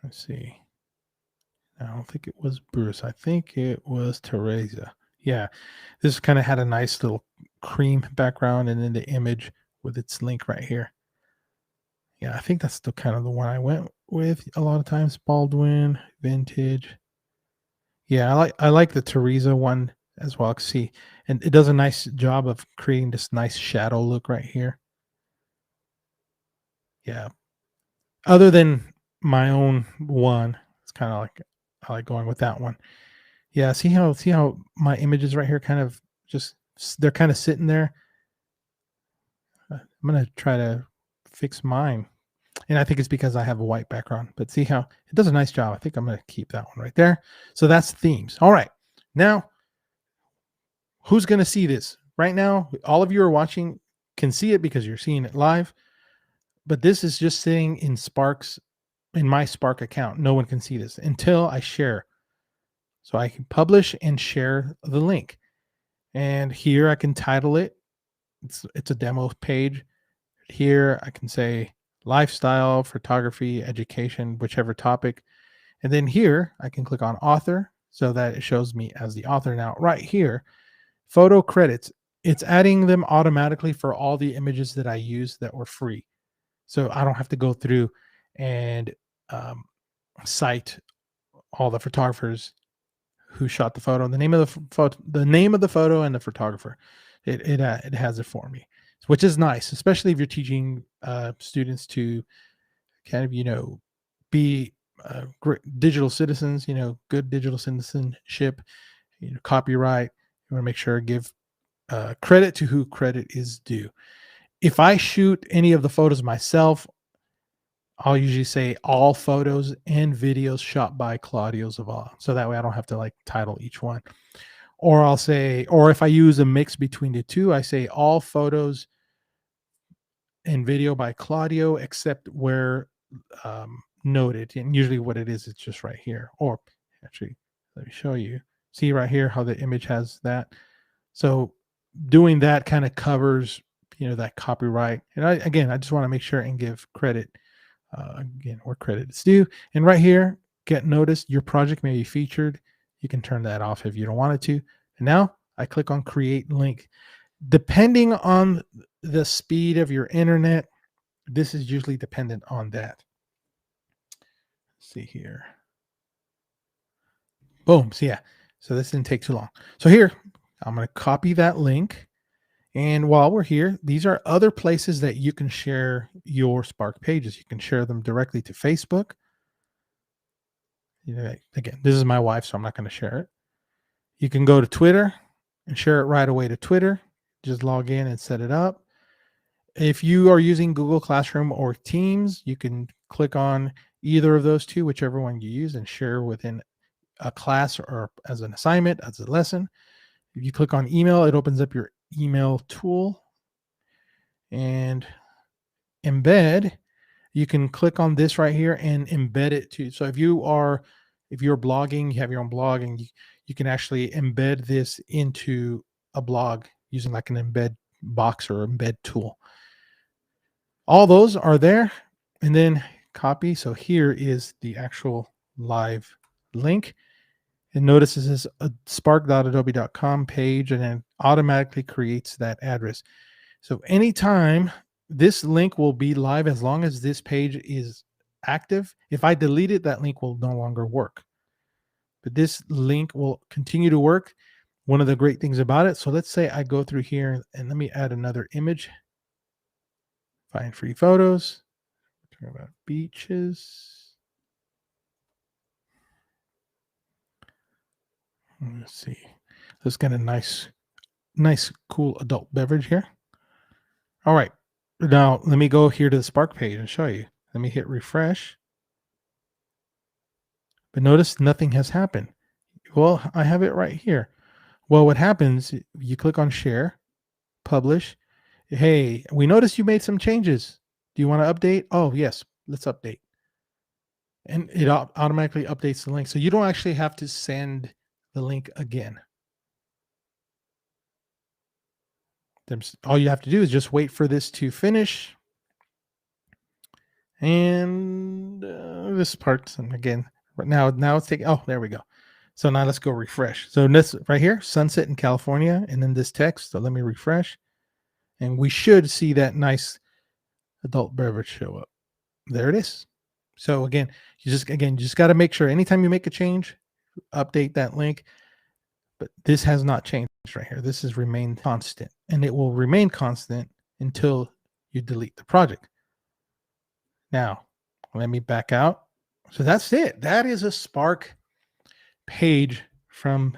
Let's see. I don't think it was Bruce. I think it was Teresa. Yeah, this kind of had a nice little cream background and then the image with its link right here. Yeah, I think that's the kind of the one I went with a lot of times. Baldwin, vintage. Yeah, I like the Teresa one as well. See, and it does a nice job of creating this nice shadow look right here. Yeah. Other than my own one, it's kind of like I like going with that one. Yeah, see how my images right here kind of they're kind of sitting there. I'm gonna try to fix mine, and I think it's because I have a white background. But see how it does a nice job. I think I'm gonna keep that one right there. So that's themes. All right, now who's gonna see this right now? All of you are watching can see it because you're seeing it live. But this is just sitting in my Spark account. No one can see this until I share. So I can publish and share the link. And here I can title it. It's a demo page. Here I can say lifestyle, photography, education, whichever topic. And then here I can click on author so that it shows me as the author. Now right here, photo credits. It's adding them automatically for all the images that I use that were free. So I don't have to go through and cite all the photographers who shot the photo, the name of the photo, and the photographer. It has it for me, which is nice, especially if you're teaching students to kind of be digital citizens. Good digital citizenship. Copyright. You want to make sure give credit to who credit is due. If I shoot any of the photos myself, I'll usually say all photos and videos shot by Claudio Zavala. So that way I don't have to title each one. Or I'll say, or if I use a mix between the two, I say all photos and video by Claudio, except where noted. And usually what it is, it's just right here. Or actually, let me show you. See right here how the image has that. So doing that kind of covers that copyright. And I just want to make sure and give credit again where credit is due. And right here, get noticed. Your project may be featured. You can turn that off if you don't want it to. And now I click on create link. Depending on the speed of your internet, this is usually dependent on that. Let's see here. Boom. So yeah. So this didn't take too long. So here, I'm going to copy that link. And while we're here, these are other places that you can share your Spark pages. You can share them directly to Facebook. Again, this is my wife, so I'm not going to share it. You can go to Twitter and share it right away to Twitter. Just log in and set it up. If you are using Google Classroom or Teams, you can click on either of those two, whichever one you use, and share within a class or as an assignment, as a lesson. If you click on email, it opens up your email tool. And embed, you can click on this right here and embed it to. So if you're blogging, you have your own blog, and you can actually embed this into a blog using like an embed box or embed tool. All those are there. And then copy. So here is the actual live link. And notice this is a spark.adobe.com page, and then automatically creates that address. So anytime, this link will be live as long as this page is active. If I delete it, that link will no longer work. But this link will continue to work. One of the great things about it. So let's say I go through here and let me add another image. Find free photos. Talk about beaches. Let's see. Let's get a nice, cool adult beverage here. All right. Now let me go here to the Spark page and show you. Let me hit refresh. But notice nothing has happened. Well, I have it right here. Well, what happens, you click on share, publish. Hey, we noticed you made some changes. Do you want to update? Oh, yes, let's update. And it automatically updates the link. So you don't actually have to send the link again. All you have to do is just wait for this to finish. And this part, and again, now it's taking, oh, there we go. So now let's go refresh. So this right here, sunset in California, and then this text. So let me refresh, and we should see that nice adult beverage show up. There it is. So again, you just got to make sure anytime you make a change, update that link. But this has not changed right here. This has remained constant, and it will remain constant until you delete the project. Now, let me back out. So that's it. That is a Spark page from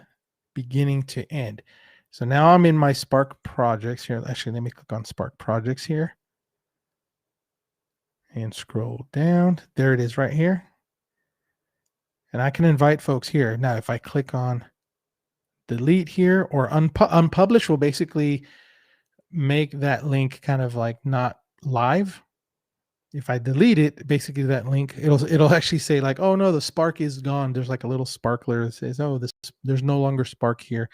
beginning to end. So now I'm in my Spark projects here. Actually, let me click on Spark projects here and scroll down. There it is right here. And I can invite folks here. Now, if I click on delete here, or unpublish will basically make that link kind of like not live. If I delete it, basically that link, it'll actually say like, oh no, the Spark is gone. There's like a little sparkler that says, oh, there's no longer Spark here.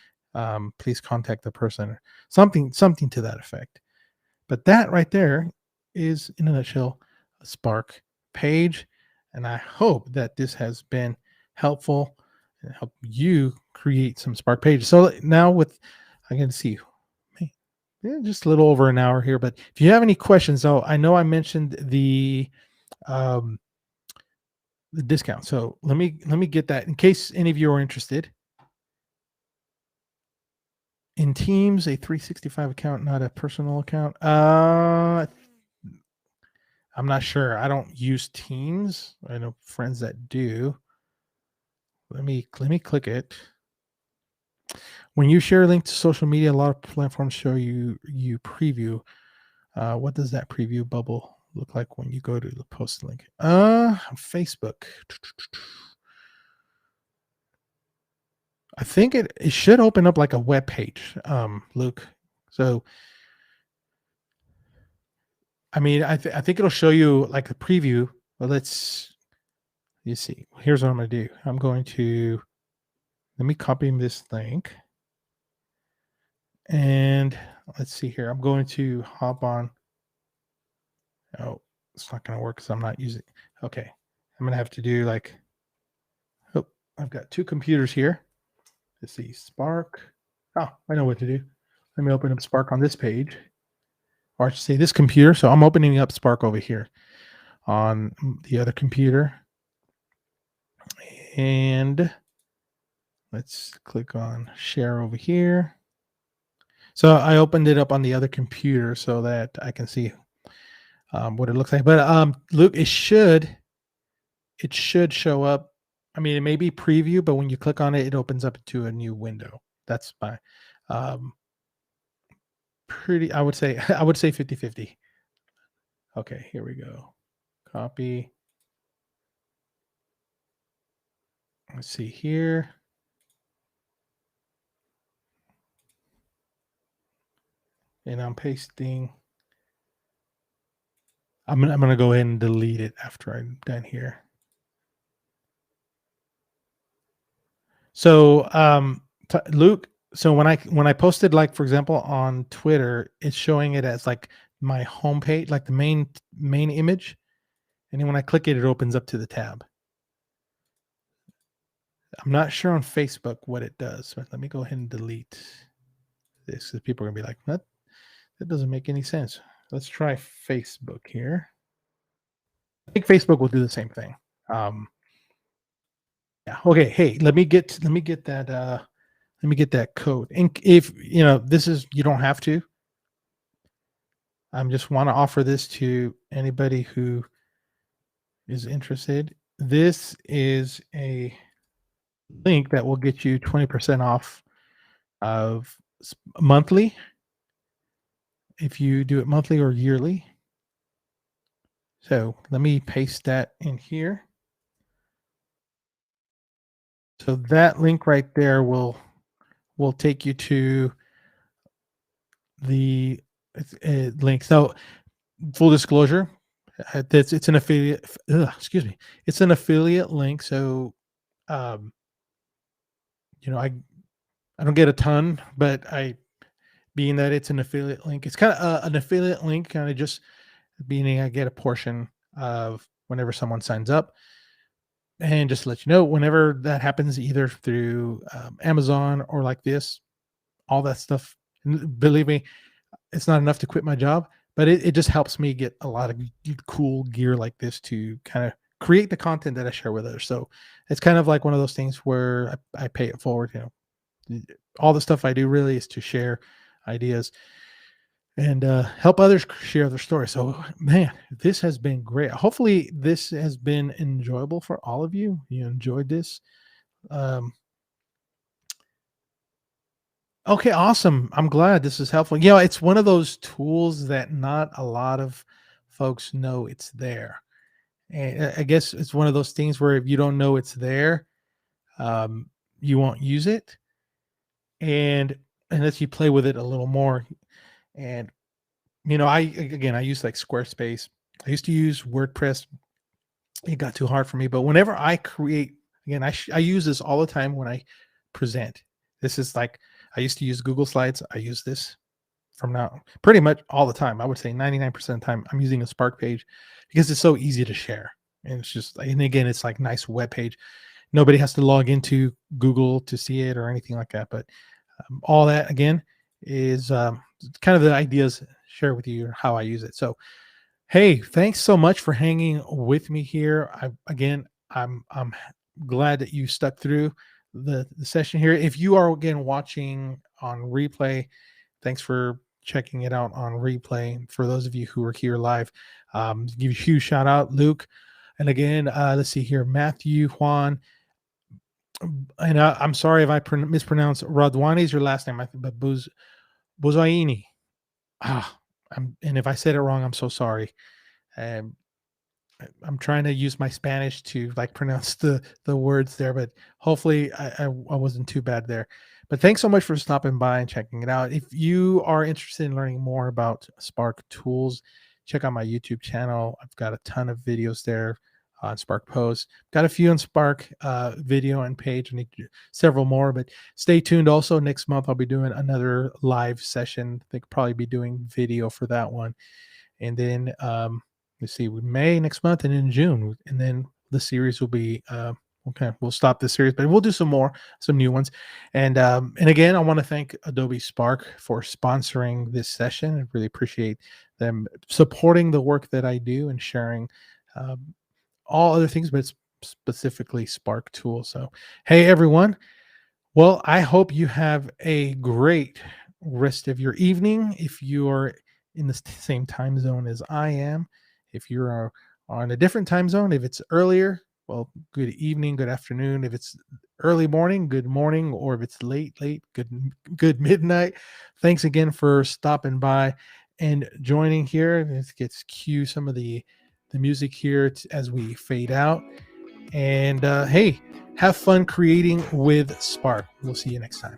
Please contact the person, or something to that effect. But that right there is, in a nutshell, a Spark page. And I hope that this has been helpful and help you create some Spark pages. So now I can see just a little over an hour here, but if you have any questions, I know I mentioned the discount. So let me get that in case any of you are interested. In Teams, a 365 account, not a personal account. I'm not sure. I don't use Teams. I know friends that do. Let me click it. When you share a link to social media, a lot of platforms show you preview. What does that preview bubble look like when you go to the post link? Facebook. I think it should open up like a web page, Luke. So, I mean, I think it'll show you like a preview. But you see. Here's what I'm going to do. I'm going to let me copy this link, and let's see here. I'm going to hop on. Oh, it's not going to work because I'm not using. Okay, I'm going to have to do like. Oh, I've got two computers here. Let's see, Spark. Oh, I know what to do. Let me open up Spark on this page, or I should say this computer. So I'm opening up Spark over here on the other computer. And let's click on share over here. So I opened it up on the other computer so that I can see what it looks like. But Luke, it should show up. I mean, it may be preview, but when you click on it, it opens up to a new window. That's my pretty, I would say 50-50. Okay, here we go. Copy. Let's see here. And I'm pasting. I'm gonna go ahead and delete it after I'm done here. So Luke, so when I posted, like, for example, on Twitter, it's showing it as like my homepage, like the main image. And then when I click it, it opens up to the tab. I'm not sure on Facebook what it does, but let me go ahead and delete this because people are gonna be like, "What? That doesn't make any sense." Let's try Facebook here. I think Facebook will do the same thing. Yeah. Okay. Hey, let me get that. Let me get that code. And if you know, this is, you don't have to. I just want to offer this to anybody who is interested. This is a link that will get you 20% off of monthly if you do it monthly or yearly. So let me paste that in here. So that link right there will take you to the link. So full disclosure, it's an affiliate. Excuse me, it's an affiliate link. So, you know, I don't get a ton, but being that it's an affiliate link, it's kind of an affiliate link, kind of just meaning I get a portion of whenever someone signs up. And just to let you know, whenever that happens, either through Amazon or like this, all that stuff, believe me, it's not enough to quit my job, but it just helps me get a lot of cool gear like this to kind of create the content that I share with others. So it's kind of like one of those things where I pay it forward. You know, all the stuff I do really is to share ideas and help others share their story. So, man, this has been great. Hopefully, this has been enjoyable for all of you. You enjoyed this. Okay, awesome. I'm glad this is helpful. You know, it's one of those tools that not a lot of folks know it's there. And I guess it's one of those things where if you don't know it's there, you won't use it. And unless you play with it a little more. And you know, I use like Squarespace. I used to use WordPress. It got too hard for me. But whenever I create, again, I use this all the time when I present. This is like, I used to use Google Slides. I use this from now pretty much all the time. I would say 99% of the time I'm using a Spark page because it's so easy to share. And it's just, and again, it's like nice web page. Nobody has to log into Google to see it or anything like that. But all that again is kind of the ideas share with you how I use it. So, hey, thanks so much for hanging with me here. I'm glad that you stuck through the session here. If you are again watching on replay, thanks for checking it out on replay. For those of you who are here live, give a huge shout out, Luke. And again, let's see here, Matthew, Juan, and I'm sorry if I mispronounce Radwani is your last name, I think, but Buzaini. And if I said it wrong, I'm so sorry. I'm trying to use my Spanish to like pronounce the words there, but hopefully I wasn't too bad there. But thanks so much for stopping by and checking it out. If you are interested in learning more about Spark tools, check out my YouTube channel. I've got a ton of videos there on Spark Post. Got a few on Spark video and page. I need to do several more, but stay tuned. Also, next month I'll be doing another live session. I think probably be doing video for that one. And then let's see, May next month, and in June, and then the series will be okay. We'll stop this series, but we'll do some new ones. And again, I want to thank Adobe Spark for sponsoring this session. I really appreciate them supporting the work that I do and sharing all other things, but specifically Spark tools. So, hey everyone. Well, I hope you have a great rest of your evening. If you are in the same time zone as I am, if you're on a different time zone, if it's earlier, well, good evening, good afternoon. If it's early morning, good morning, or if it's late, good midnight. Thanks again for stopping by and joining here. Let's cue some of the music here as we fade out. And hey, have fun creating with Spark. We'll see you next time.